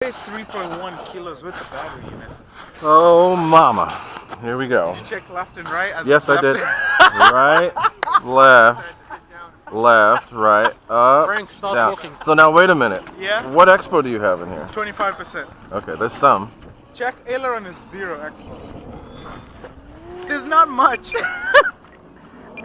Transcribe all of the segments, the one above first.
It's 3.1 kilos with the battery in it. Oh, mama. Here we go. Did you check left and right? Yes, I did. Right, left, right, up, Frank, stop down. walking. So now, wait a minute. Yeah? What expo do you have in here? 25%. Okay, there's some. Check aileron is 0 expo. There's not much.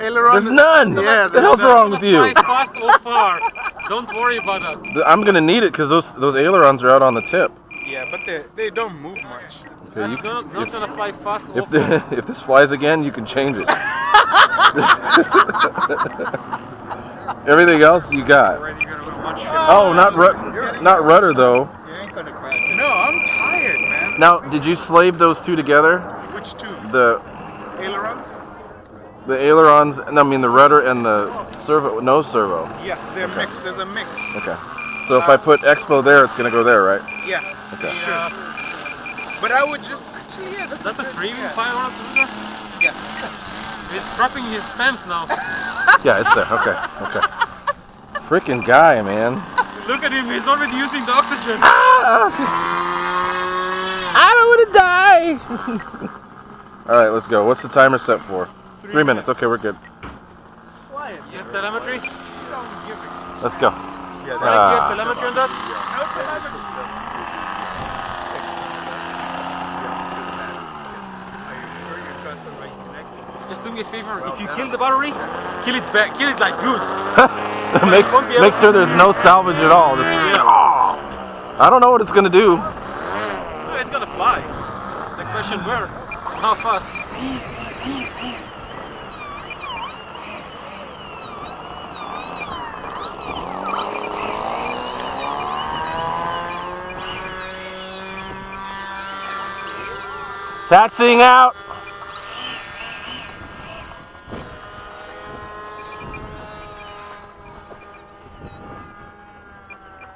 Aileron. There's none. Yeah. What the hell's wrong with you? Fly fast or far. Don't worry about that. I'm gonna need it because those ailerons are out on the tip. Yeah, but they don't move much. Okay, It's not gonna fly fast or if far. if this flies again, you can change it. Everything else you got. Oh, not rudder though. You ain't gonna crash. No, I'm tired, man. Now, did you slave those two together? Which two? The Ailerons? ailerons, and I mean the rudder and the servo, no servo. Yes, they're mixed. There's a mix. Okay. So if I put expo there, it's gonna go there, right? Yeah. Okay. Sure. But I would just actually, yeah, that's Is that a freebie yeah. 500? Yes. He's crapping his pants now. Yeah, it's there. Okay. Okay. Freaking guy, man. Look at him, he's already using the oxygen. I don't want to die. All right, let's go. What's the timer set for? 3 minutes. Okay, we're good. Fly it. You have telemetry? Let's go. You have telemetry on that? No telemetry. Just do me a favor, if you kill the battery, kill it back, kill it like good. make sure there's no salvage at all. Just, I don't know what it's gonna do. No, it's gonna fly. The question where? How fast? Taxiing out.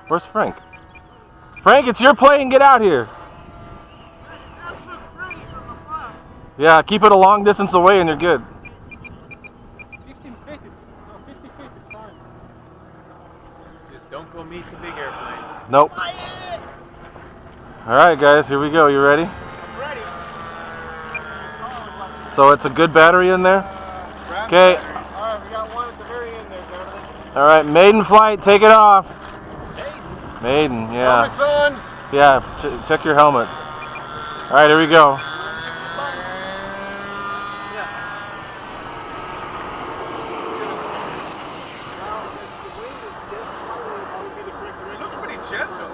Where's Frank? Frank, it's your plane. Get out here. Yeah, keep it a long distance away and you're good. 15 feet is fine. Just don't go meet the big airplane. Nope. All right, guys, here we go. You ready? I'm ready. So it's a good battery in there? Okay. Alright, we got one at the very end there, Jonathan. All right, Maiden flight, take it off. Maiden, yeah. Helmets on. Yeah, check your helmets. All right, here we go. It looks pretty gentle.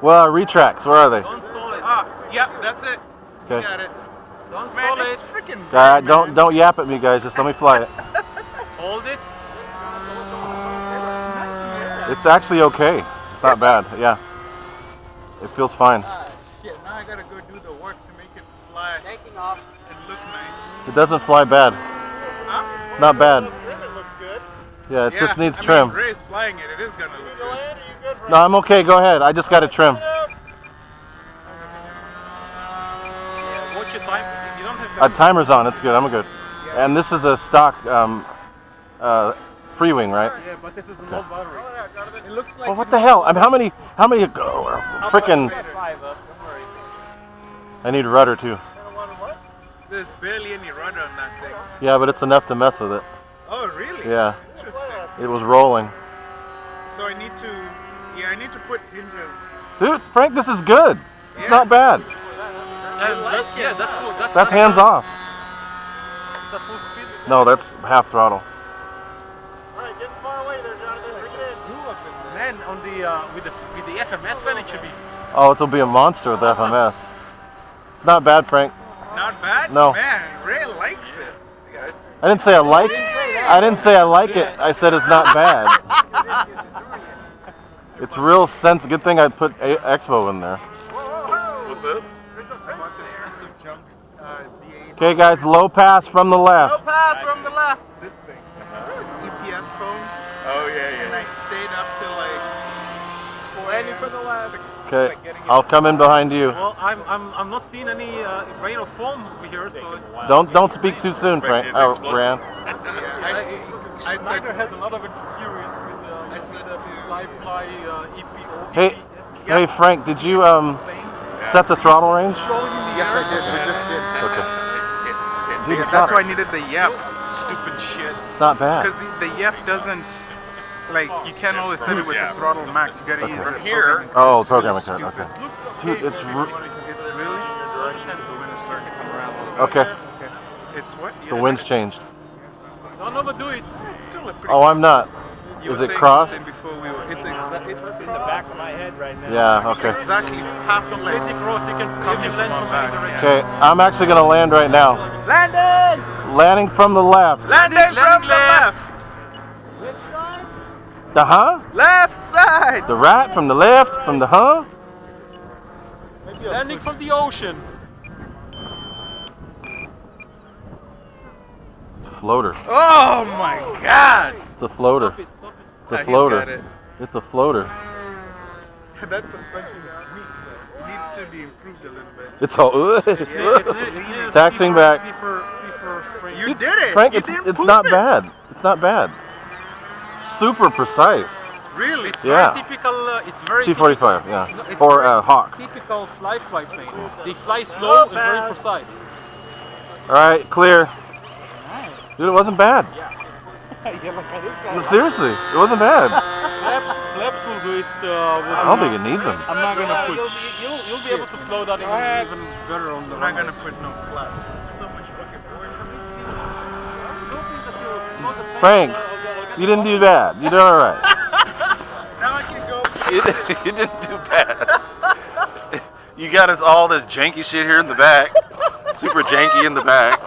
Well, retracts, where are they? Don't stall it. Ah, yep, that's it. Okay. Got it. Don't Man, stall it's it. freaking All right, big, man. don't yap at me, guys. Just let me fly it. Hold it. It's actually okay. It's not bad. Yeah, it feels fine. Ah, shit, now I gotta go do the work to make it fly. Taking off. And look nice. It doesn't fly bad. Huh? It's not bad. Trim, it looks good. Yeah, it just needs I trim. mean, Ray's flying it. It is gonna look good. No, I'm okay. Go ahead. I just got to trim. Watch your time. You don't have to. Timer's on. It's good. I'm good. And this is a stock free wing, right? Yeah, but this is the low battery. It looks like. Well, what the hell? I mean, how many frickin' I need rudder too. There's barely any rudder on that thing. Yeah, but it's enough to mess with it. Oh, really? Yeah, Interesting. it was rolling. So I need to put hinges. Dude, Frank, this is good. It's Yeah. not bad. That's cool. That's hands off. Is that full speed? No, that's half throttle. Alright, get far away there, Jonathan. Bring it in. Zoom up in there. Man, on the with the FMS fan, it should be. Oh, it'll be a monster with Awesome. FMS. It's not bad, Frank. Not bad? No. Man, Ray likes it. Guys. I didn't say I like it. I didn't say I like it. I said it's not bad. It's real sense. Good thing I put Expo in there. What's this? I want this piece of junk. D8. Okay, guys, low pass from the No left. pass from the left. This thing. It's EPS phone. Oh yeah, And I stayed up till like 4 a.m. for the left. Okay, Like getting it I'll come in behind you. Well, I'm not seeing any rain or foam over here, so. Don't speak too soon, Frank. Oh, Bran. I said Snyder had a lot of experience with I said the to fly EPO. Hey, Hey Frank, did you set the throttle range? Yes, I did. We just did. Okay. Dude, it's That's not, why I needed the yap. Stupid shit. it's not bad. Because the yap doesn't, like, you can't always set it with the throttle max. You gotta use the here. Oh, the programming programming code. code. Looks Okay. Dude, it's It's really. okay. It's what? The wind's changed. Don't overdo it. It's still a pretty. Oh, I'm not. You Is were it saying crossed? something before we were. It's in the back of my head right now. Yeah. Okay. exactly half completely cross. You can land from any direction. Okay. I'm actually gonna land right now. Landing! Landing from the left. Landing from the left. Which side? The huh? Left side. The right from the left from the huh? Landing from the ocean. Floater. Oh my God! It's a floater. It's a He's floater. got it. It's a floater. That suspension needs to be improved a little bit. It's all taxing back. You did it. Frank, You it's didn't it's poop not it. bad. It's not bad. Super precise. Really? It's Yeah. very typical. It's very T45, yeah. It's Or very Hawk. typical fly plane. They fly slow and very precise. All right, clear. Dude, it wasn't bad. No, seriously, it wasn't bad. Flaps will do it. I don't think it needs them. I'm not gonna put. You'll be able to slow that even better on the. I'm not gonna put no flaps. It's so much fucking work. Frank, you didn't do bad. You did all right. Now I can go. You didn't do bad. You got us all this janky shit here in the back. Super janky in the back.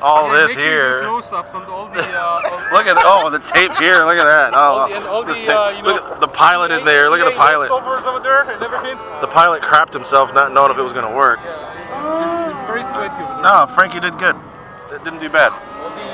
All this here. Close-ups on all the. Look at the tape here. Look at that. Oh, this tape. Look at the pilot in there. Look at the pilot. Over there and everything. The pilot crapped himself not knowing if it was going to work. It's very sweaty over there. No, Frankie did good. Didn't do bad. All the